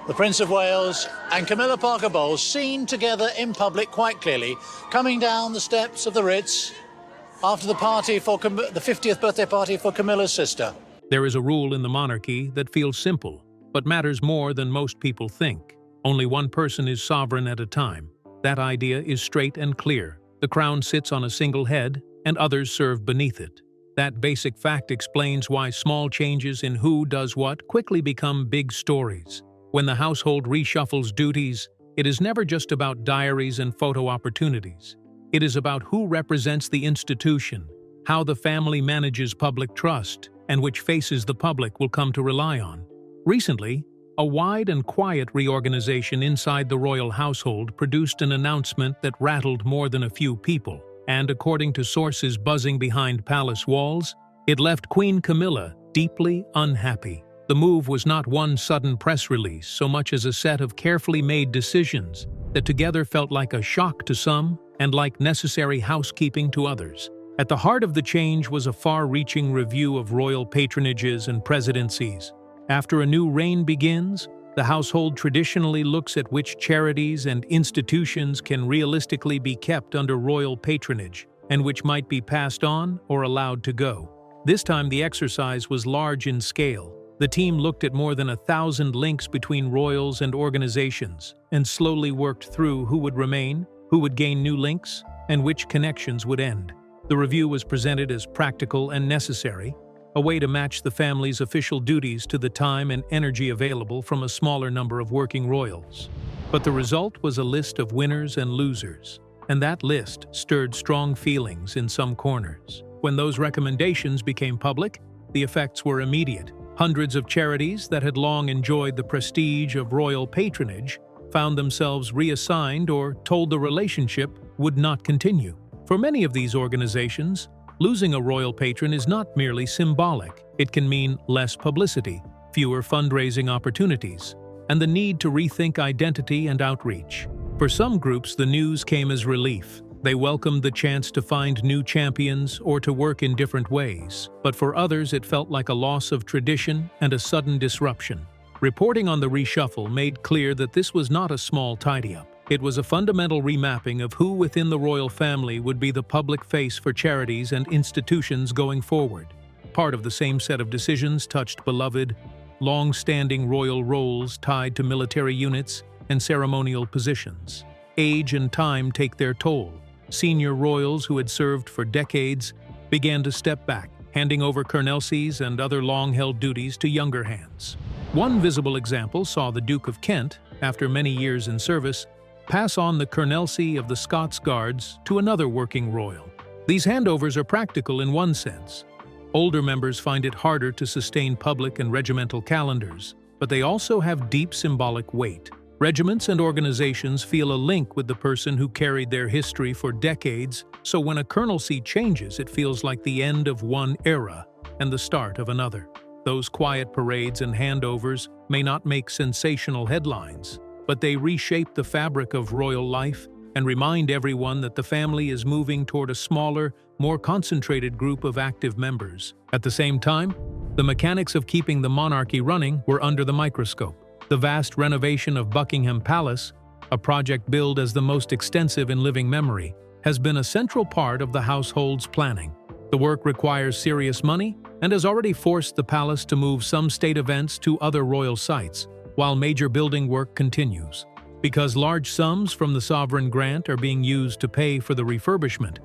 The Prince of Wales and Camilla Parker Bowles seen together in public quite clearly, coming down the steps of the Ritz after the party for the 50th birthday party for Camilla's sister. There is a rule in the monarchy that feels simple, but matters more than most people think. Only one person is sovereign at a time. That idea is straight and clear. The crown sits on a single head, and others serve beneath it. That basic fact explains why small changes in who does what quickly become big stories. When the household reshuffles duties, it is never just about diaries and photo opportunities. It is about who represents the institution, how the family manages public trust, and which faces the public will come to rely on. Recently, a wide and quiet reorganization inside the royal household produced an announcement that rattled more than a few people, and according to sources buzzing behind palace walls, it left Queen Camilla deeply unhappy. The move was not one sudden press release so much as a set of carefully made decisions that together felt like a shock to some and like necessary housekeeping to others. At the heart of the change was a far-reaching review of royal patronages and presidencies. After a new reign begins, the household traditionally looks at which charities and institutions can realistically be kept under royal patronage and which might be passed on or allowed to go. This time the exercise was large in scale. The team looked at more than 1,000 links between royals and organizations and slowly worked through who would remain, who would gain new links, and which connections would end. The review was presented as practical and necessary, a way to match the family's official duties to the time and energy available from a smaller number of working royals. But the result was a list of winners and losers, and that list stirred strong feelings in some corners. When those recommendations became public, the effects were immediate. Hundreds of charities that had long enjoyed the prestige of royal patronage found themselves reassigned or told the relationship would not continue. For many of these organizations, losing a royal patron is not merely symbolic. It can mean less publicity, fewer fundraising opportunities, and the need to rethink identity and outreach. For some groups, the news came as relief. They welcomed the chance to find new champions or to work in different ways. But for others, it felt like a loss of tradition and a sudden disruption. Reporting on the reshuffle made clear that this was not a small tidy-up. It was a fundamental remapping of who within the royal family would be the public face for charities and institutions going forward. Part of the same set of decisions touched beloved, long-standing royal roles tied to military units and ceremonial positions. Age and time take their toll. Senior royals who had served for decades began to step back, handing over colonelcies and other long-held duties to younger hands. One visible example saw the Duke of Kent, after many years in service, pass on the colonelcy of the Scots Guards to another working royal. These handovers are practical in one sense. Older members find it harder to sustain public and regimental calendars, but they also have deep symbolic weight. Regiments and organizations feel a link with the person who carried their history for decades, so when a colonelcy changes, it feels like the end of one era and the start of another. Those quiet parades and handovers may not make sensational headlines, but they reshape the fabric of royal life and remind everyone that the family is moving toward a smaller, more concentrated group of active members. At the same time, the mechanics of keeping the monarchy running were under the microscope. The vast renovation of Buckingham Palace, a project billed as the most extensive in living memory, has been a central part of the household's planning. The work requires serious money and has already forced the palace to move some state events to other royal sites, while major building work continues. Because large sums from the sovereign grant are being used to pay for the refurbishment,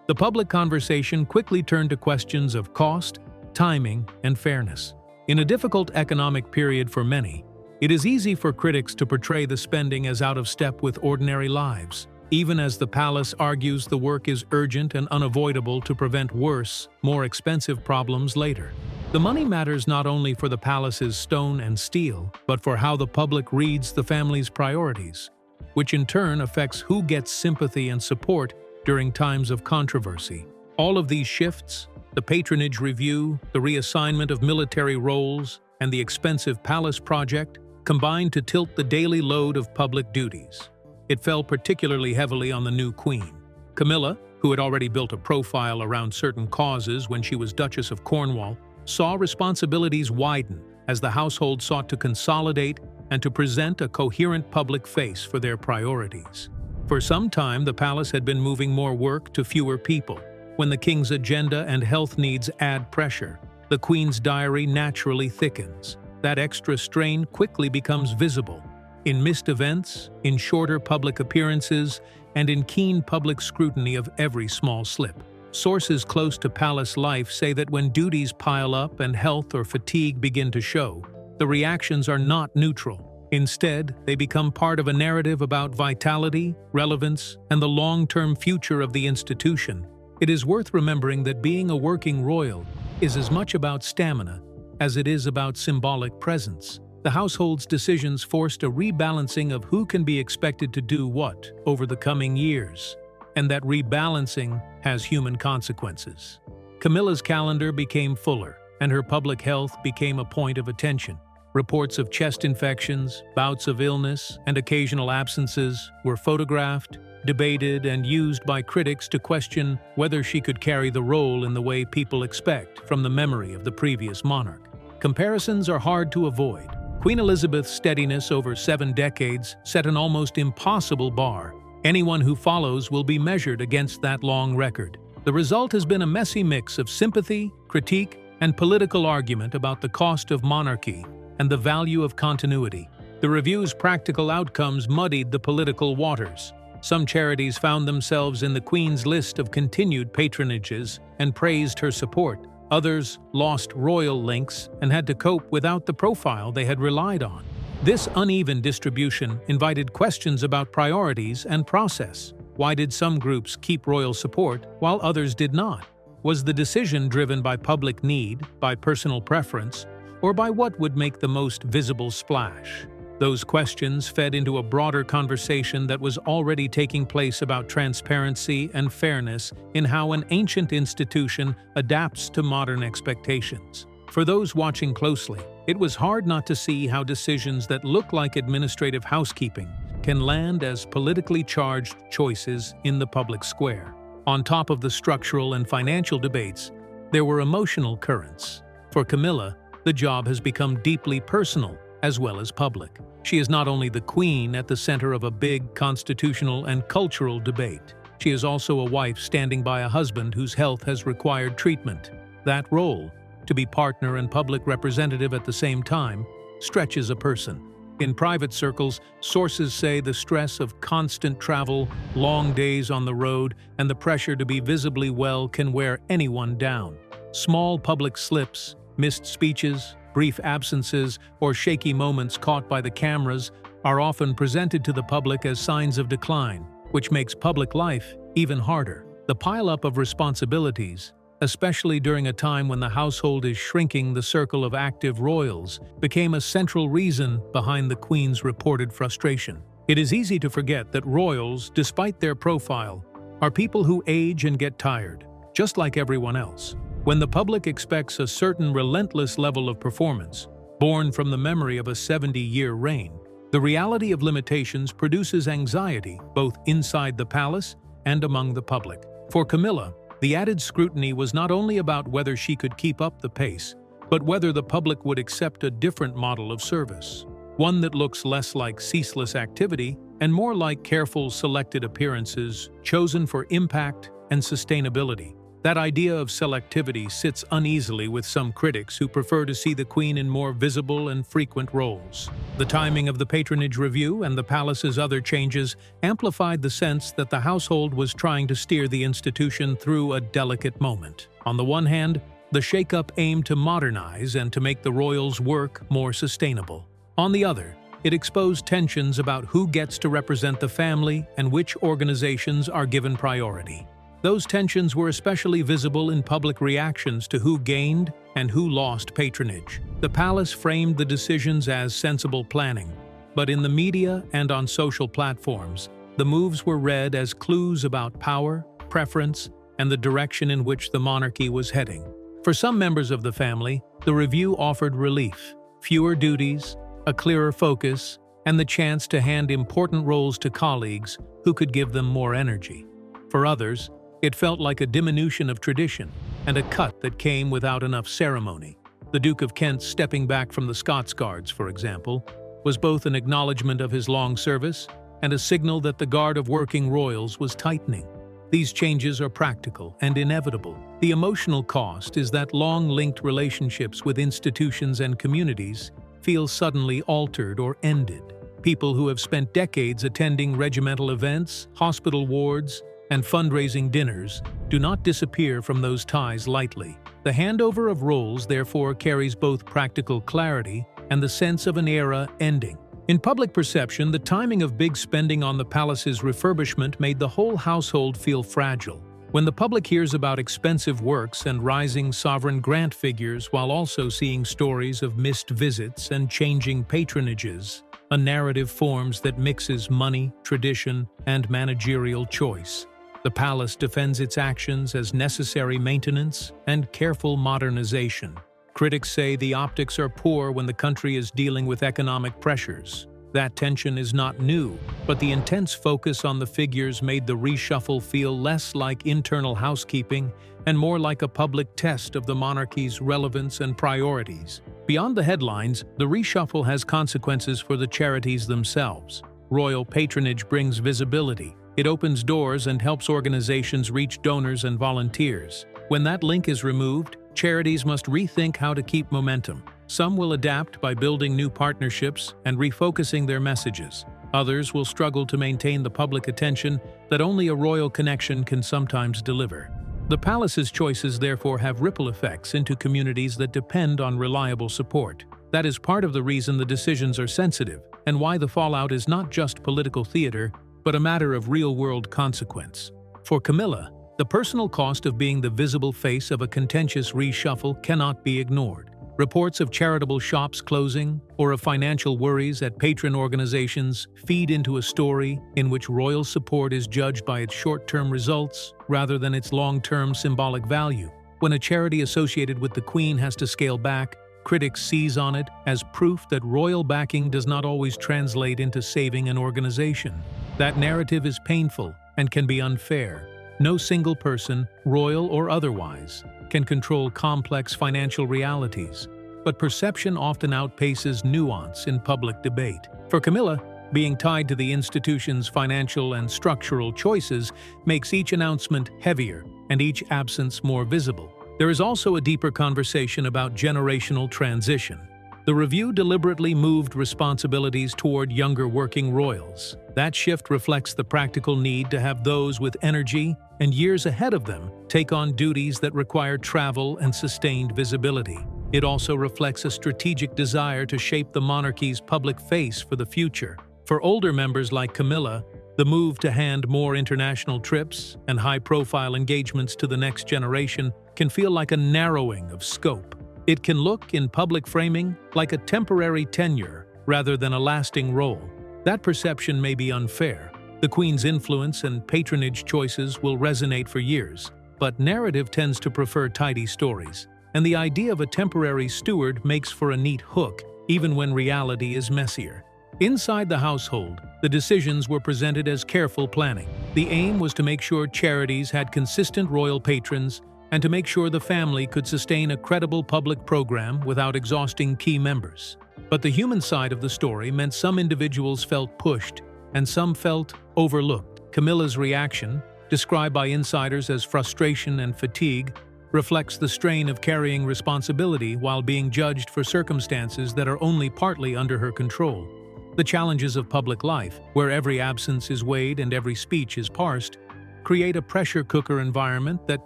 the public conversation quickly turned to questions of cost, timing, and fairness. In a difficult economic period for many, it is easy for critics to portray the spending as out of step with ordinary lives, even as the palace argues the work is urgent and unavoidable to prevent worse, more expensive problems later. The money matters not only for the palace's stone and steel, but for how the public reads the family's priorities, which in turn affects who gets sympathy and support during times of controversy. All of these shifts, the patronage review, the reassignment of military roles, and the expensive palace project, combined to tilt the daily load of public duties. It fell particularly heavily on the new queen. Camilla, who had already built a profile around certain causes when she was Duchess of Cornwall, saw responsibilities widen as the household sought to consolidate and to present a coherent public face for their priorities. For some time, the palace had been moving more work to fewer people. When the king's agenda and health needs add pressure, the queen's diary naturally thickens. That extra strain quickly becomes visible in missed events, in shorter public appearances, and in keen public scrutiny of every small slip. Sources close to palace life say that when duties pile up and health or fatigue begin to show, the reactions are not neutral. Instead, they become part of a narrative about vitality, relevance, and the long-term future of the institution. It is worth remembering that being a working royal is as much about stamina as it is about symbolic presence. The household's decisions forced a rebalancing of who can be expected to do what over the coming years, and that rebalancing has human consequences. Camilla's calendar became fuller, and her public health became a point of attention. Reports of chest infections, bouts of illness, and occasional absences were photographed, debated, and used by critics to question whether she could carry the role in the way people expect from the memory of the previous monarch. Comparisons are hard to avoid. Queen Elizabeth's steadiness over 7 decades set an almost impossible bar. Anyone who follows will be measured against that long record. The result has been a messy mix of sympathy, critique, and political argument about the cost of monarchy and the value of continuity. The review's practical outcomes muddied the political waters. Some charities found themselves in the Queen's list of continued patronages and praised her support. Others lost royal links and had to cope without the profile they had relied on. This uneven distribution invited questions about priorities and process. Why did some groups keep royal support while others did not? Was the decision driven by public need, by personal preference, or by what would make the most visible splash? Those questions fed into a broader conversation that was already taking place about transparency and fairness in how an ancient institution adapts to modern expectations. For those watching closely, it was hard not to see how decisions that look like administrative housekeeping can land as politically charged choices in the public square. On top of the structural and financial debates, there were emotional currents. For Camilla, the job has become deeply personal as well as public. She is not only the queen at the center of a big constitutional and cultural debate. She is also a wife standing by a husband whose health has required treatment. That role, to be partner and public representative at the same time, stretches a person. In private circles, sources say the stress of constant travel, long days on the road, and the pressure to be visibly well can wear anyone down. Small public slips, missed speeches, brief absences, or shaky moments caught by the cameras are often presented to the public as signs of decline, which makes public life even harder. The pileup of responsibilities, especially during a time when the household is shrinking the circle of active royals, became a central reason behind the Queen's reported frustration. It is easy to forget that royals, despite their profile, are people who age and get tired, just like everyone else. When the public expects a certain relentless level of performance, born from the memory of a 70-year reign, the reality of limitations produces anxiety both inside the palace and among the public. For Camilla, the added scrutiny was not only about whether she could keep up the pace, but whether the public would accept a different model of service, one that looks less like ceaseless activity and more like careful selected appearances chosen for impact and sustainability. That idea of selectivity sits uneasily with some critics who prefer to see the Queen in more visible and frequent roles. The timing of the patronage review and the palace's other changes amplified the sense that the household was trying to steer the institution through a delicate moment. On the one hand, the shakeup aimed to modernize and to make the royals' work more sustainable. On the other, it exposed tensions about who gets to represent the family and which organizations are given priority. Those tensions were especially visible in public reactions to who gained and who lost patronage. The palace framed the decisions as sensible planning, but in the media and on social platforms, the moves were read as clues about power, preference, and the direction in which the monarchy was heading. For some members of the family, the review offered relief, fewer duties, a clearer focus, and the chance to hand important roles to colleagues who could give them more energy. For others, it felt like a diminution of tradition and a cut that came without enough ceremony. The Duke of Kent stepping back from the Scots Guards, for example, was both an acknowledgement of his long service and a signal that the guard of working royals was tightening. These changes are practical and inevitable. The emotional cost is that long-linked relationships with institutions and communities feel suddenly altered or ended. People who have spent decades attending regimental events, hospital wards, and fundraising dinners do not disappear from those ties lightly. The handover of roles therefore carries both practical clarity and the sense of an era ending. In public perception, the timing of big spending on the palace's refurbishment made the whole household feel fragile. When the public hears about expensive works and rising sovereign grant figures while also seeing stories of missed visits and changing patronages, a narrative forms that mixes money, tradition, and managerial choice. The palace defends its actions as necessary maintenance and careful modernization. Critics say the optics are poor when the country is dealing with economic pressures. That tension is not new, but the intense focus on the figures made the reshuffle feel less like internal housekeeping and more like a public test of the monarchy's relevance and priorities. Beyond the headlines, the reshuffle has consequences for the charities themselves. Royal patronage brings visibility. It opens doors and helps organizations reach donors and volunteers. When that link is removed, charities must rethink how to keep momentum. Some will adapt by building new partnerships and refocusing their messages. Others will struggle to maintain the public attention that only a royal connection can sometimes deliver. The palace's choices therefore have ripple effects into communities that depend on reliable support. That is part of the reason the decisions are sensitive, and why the fallout is not just political theater, but a matter of real-world consequence. For Camilla, the personal cost of being the visible face of a contentious reshuffle cannot be ignored. Reports of charitable shops closing or of financial worries at patron organizations feed into a story in which royal support is judged by its short-term results rather than its long-term symbolic value. When a charity associated with the Queen has to scale back, critics seize on it as proof that royal backing does not always translate into saving an organization. That narrative is painful and can be unfair. No single person, royal or otherwise, can control complex financial realities, but perception often outpaces nuance in public debate. For Camilla, being tied to the institution's financial and structural choices makes each announcement heavier and each absence more visible. There is also a deeper conversation about generational transition. The review deliberately moved responsibilities toward younger working royals. That shift reflects the practical need to have those with energy and years ahead of them take on duties that require travel and sustained visibility. It also reflects a strategic desire to shape the monarchy's public face for the future. For older members like Camilla, the move to hand more international trips and high-profile engagements to the next generation can feel like a narrowing of scope. It can look, in public framing, like a temporary tenure rather than a lasting role. That perception may be unfair. The Queen's influence and patronage choices will resonate for years, but narrative tends to prefer tidy stories, and the idea of a temporary steward makes for a neat hook, even when reality is messier. Inside the household, the decisions were presented as careful planning. The aim was to make sure charities had consistent royal patrons and to make sure the family could sustain a credible public program without exhausting key members. But the human side of the story meant some individuals felt pushed and some felt overlooked. Camilla's reaction, described by insiders as frustration and fatigue, reflects the strain of carrying responsibility while being judged for circumstances that are only partly under her control. The challenges of public life, where every absence is weighed and every speech is parsed, create a pressure cooker environment that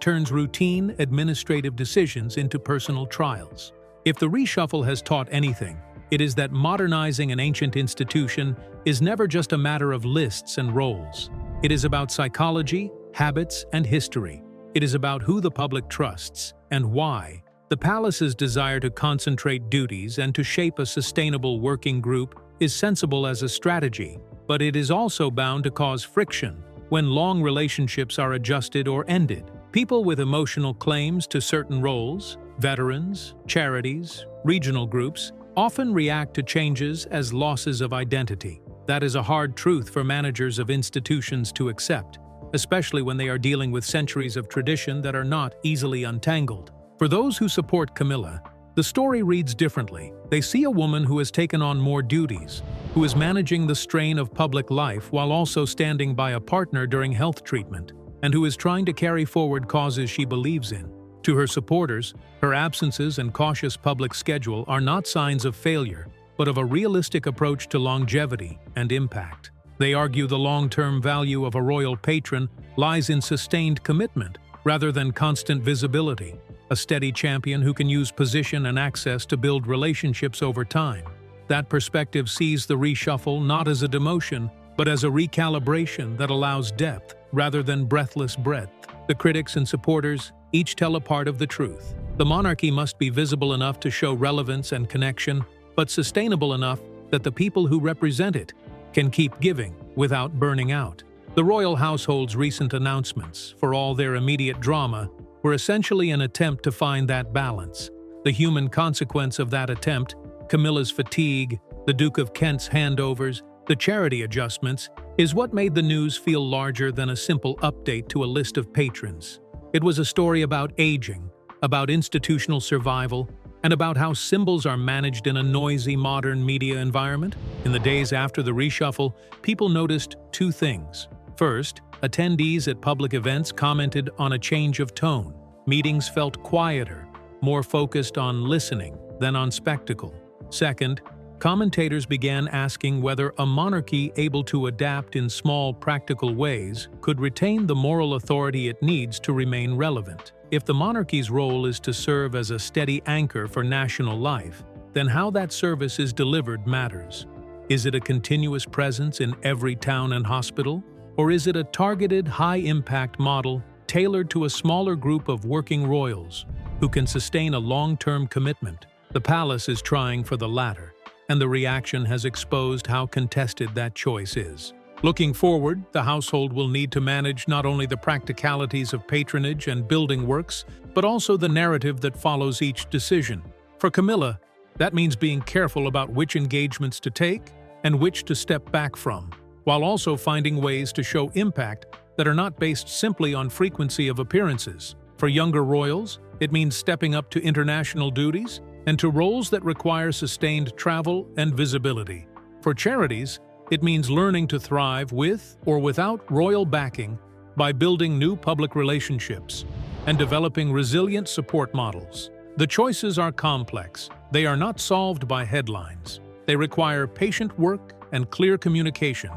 turns routine administrative decisions into personal trials. If the reshuffle has taught anything, it is that modernizing an ancient institution is never just a matter of lists and roles. It is about psychology, habits, and history. It is about who the public trusts and why. The palace's desire to concentrate duties and to shape a sustainable working group is sensible as a strategy, but it is also bound to cause friction when long relationships are adjusted or ended. People with emotional claims to certain roles, veterans, charities, regional groups, often react to changes as losses of identity. That is a hard truth for managers of institutions to accept, especially when they are dealing with centuries of tradition that are not easily untangled. For those who support Camilla, The story reads differently. They see a woman who has taken on more duties, who is managing the strain of public life while also standing by a partner during health treatment, and who is trying to carry forward causes she believes in. To her supporters, her absences and cautious public schedule are not signs of failure, but of a realistic approach to longevity and impact. They argue the long-term value of a royal patron lies in sustained commitment rather than constant visibility, a steady champion who can use position and access to build relationships over time. That perspective sees the reshuffle not as a demotion, but as a recalibration that allows depth rather than breathless breadth. The critics and supporters each tell a part of the truth. The monarchy must be visible enough to show relevance and connection, but sustainable enough that the people who represent it can keep giving without burning out. The royal household's recent announcements, for all their immediate drama, were essentially an attempt to find that balance. The human consequence of that attempt, Camilla's fatigue, the Duke of Kent's handovers, the charity adjustments, is what made the news feel larger than a simple update to a list of patrons. It was a story about aging, about institutional survival, and about how symbols are managed in a noisy modern media environment. In the days after the reshuffle, people noticed two things. First, attendees at public events commented on a change of tone. Meetings felt quieter, more focused on listening than on spectacle. Second, commentators began asking whether a monarchy able to adapt in small, practical ways could retain the moral authority it needs to remain relevant. If the monarchy's role is to serve as a steady anchor for national life, then how that service is delivered matters. Is it a continuous presence in every town and hospital? Or is it a targeted, high-impact model tailored to a smaller group of working royals who can sustain a long-term commitment? The palace is trying for the latter, and the reaction has exposed how contested that choice is. Looking forward, the household will need to manage not only the practicalities of patronage and building works, but also the narrative that follows each decision. For Camilla, that means being careful about which engagements to take and which to step back from, while also finding ways to show impact that are not based simply on frequency of appearances. For younger royals, it means stepping up to international duties and to roles that require sustained travel and visibility. For charities, it means learning to thrive with or without royal backing by building new public relationships and developing resilient support models. The choices are complex. They are not solved by headlines. They require patient work and clear communication,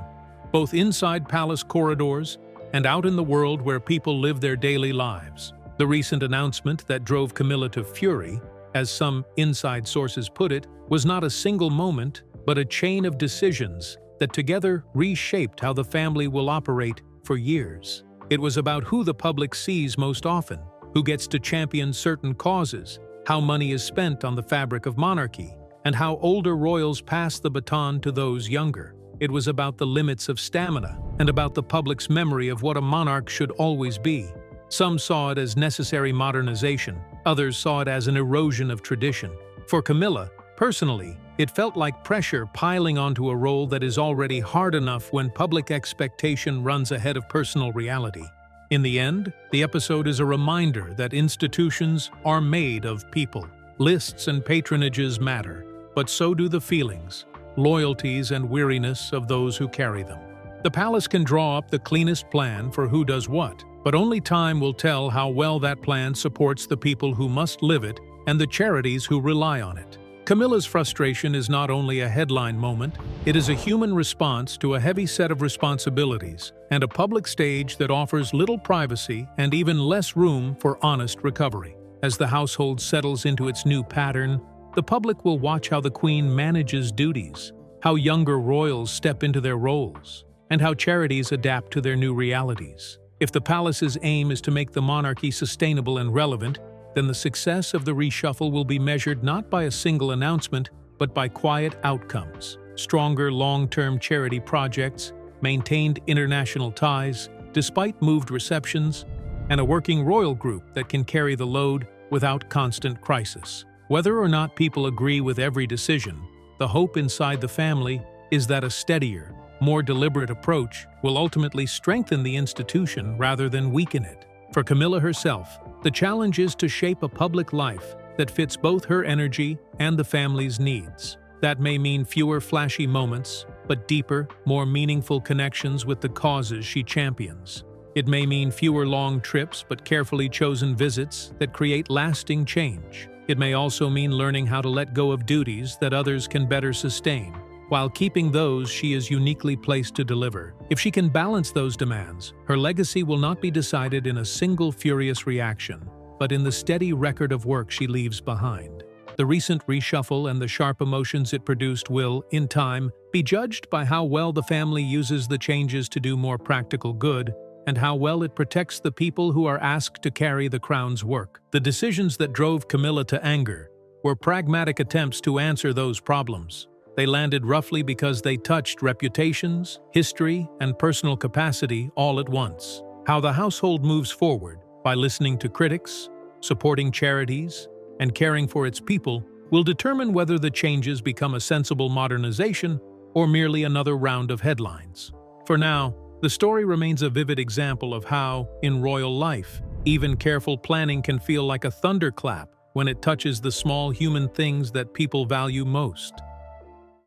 both inside palace corridors and out in the world where people live their daily lives. The recent announcement that drove Camilla to fury, as some inside sources put it, was not a single moment, but a chain of decisions that together reshaped how the family will operate for years. It was about who the public sees most often, who gets to champion certain causes, how money is spent on the fabric of monarchy, and how older royals pass the baton to those younger. It was about the limits of stamina and about the public's memory of what a monarch should always be. Some saw it as necessary modernization, others saw it as an erosion of tradition. For Camilla, personally, it felt like pressure piling onto a role that is already hard enough when public expectation runs ahead of personal reality. In the end, the episode is a reminder that institutions are made of people. Lists and patronages matter, but so do the feelings, loyalties, and weariness of those who carry them. The palace can draw up the cleanest plan for who does what, but only time will tell how well that plan supports the people who must live it and the charities who rely on it. Camilla's frustration is not only a headline moment, it is a human response to a heavy set of responsibilities and a public stage that offers little privacy and even less room for honest recovery. As the household settles into its new pattern, the public will watch how the Queen manages duties, how younger royals step into their roles, and how charities adapt to their new realities. If the palace's aim is to make the monarchy sustainable and relevant, then the success of the reshuffle will be measured not by a single announcement, but by quiet outcomes. Stronger long-term charity projects, maintained international ties, despite moved receptions, and a working royal group that can carry the load without constant crisis. Whether or not people agree with every decision, the hope inside the family is that a steadier, more deliberate approach will ultimately strengthen the institution rather than weaken it. For Camilla herself, the challenge is to shape a public life that fits both her energy and the family's needs. That may mean fewer flashy moments, but deeper, more meaningful connections with the causes she champions. It may mean fewer long trips but carefully chosen visits that create lasting change. It may also mean learning how to let go of duties that others can better sustain, while keeping those she is uniquely placed to deliver. If she can balance those demands, her legacy will not be decided in a single furious reaction, but in the steady record of work she leaves behind. The recent reshuffle and the sharp emotions it produced will, in time, be judged by how well the family uses the changes to do more practical good, and how well it protects the people who are asked to carry the crown's work. The decisions that drove Camilla to anger were pragmatic attempts to answer those problems. They landed roughly because they touched reputations, history, and personal capacity all at once. How the household moves forward, by listening to critics, supporting charities, and caring for its people, will determine whether the changes become a sensible modernization or merely another round of headlines. For now, the story remains a vivid example of how, in royal life, even careful planning can feel like a thunderclap when it touches the small human things that people value most.